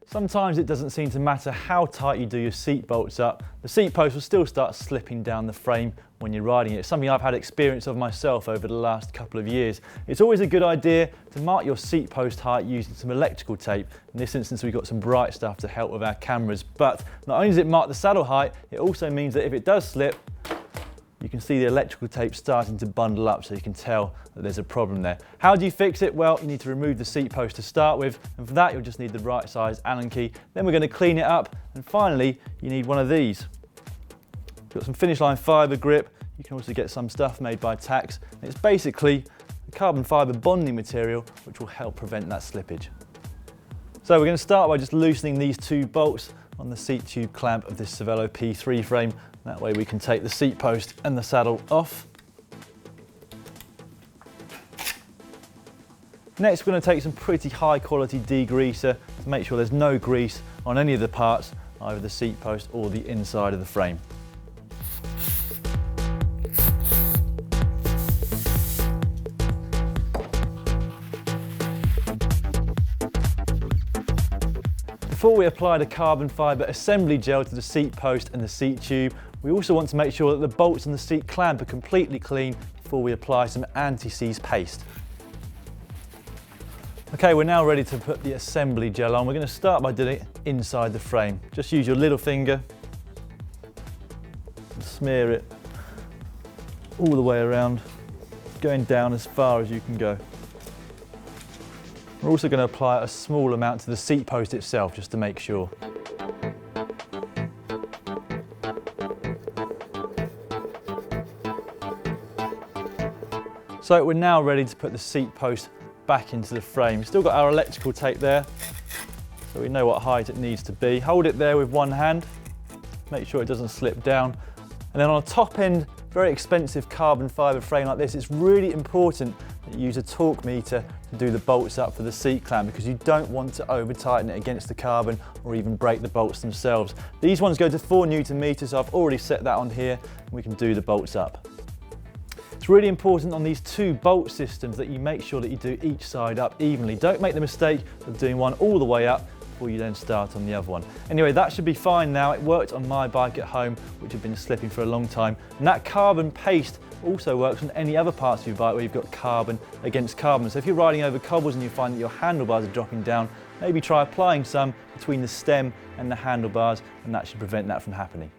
Sometimes it doesn't seem to matter how tight you do your seat bolts up, the seat post will still start slipping down the frame when you're riding it. It's something I've had experience of myself over the last couple of years. It's always a good idea to mark your seat post height using some electrical tape. In this instance we've got some bright stuff to help with our cameras, but not only does it mark the saddle height, it also means that if it does slip, you can see the electrical tape starting to bundle up, so you can tell that there's a problem there. How do you fix it? Well, you need to remove the seat post to start with, and for that you'll just need the right size Allen key. Then we're going to clean it up, and finally you need one of these. It's got some finish line fibre grip. You can also get some stuff made by Tax. It's basically a carbon fibre bonding material which will help prevent that slippage. So we're going to start by just loosening these two bolts on the seat tube clamp of this Stelvio P3 frame. That way we can take the seat post and the saddle off. Next we're going to take some pretty high quality degreaser to make sure there's no grease on any of the parts, either the seat post or the inside of the frame. Before we apply the carbon fibre assembly gel to the seat post and the seat tube, we also want to make sure that the bolts on the seat clamp are completely clean before we apply some anti-seize paste. Okay, we're now ready to put the assembly gel on. We're going to start by doing it inside the frame. Just use your little finger and smear it all the way around, going down as far as you can go. We're also going to apply a small amount to the seat post itself, just to make sure. So we're now ready to put the seat post back into the frame. Still got our electrical tape there, so we know what height it needs to be. Hold it there with one hand, make sure it doesn't slip down. And then on a top end, very expensive carbon fibre frame like this, it's really important that you use a torque meter to do the bolts up for the seat clamp, because you don't want to over tighten it against the carbon or even break the bolts themselves. These ones go to 4 Newton meters, so I've already set that on here and we can do the bolts up. It's really important on these two bolt systems that you make sure that you do each side up evenly. Don't make the mistake of doing one all the way up before you then start on the other one. Anyway, that should be fine now. It worked on my bike at home, which had been slipping for a long time. And that carbon paste also works on any other parts of your bike where you've got carbon against carbon. So if you're riding over cobbles and you find that your handlebars are dropping down, maybe try applying some between the stem and the handlebars, and that should prevent that from happening.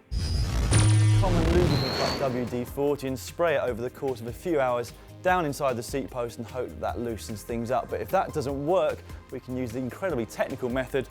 Common lubricant like WD-40 and spray it over the course of a few hours down inside the seat post and hope that loosens things up. But if that doesn't work, we can use the incredibly technical method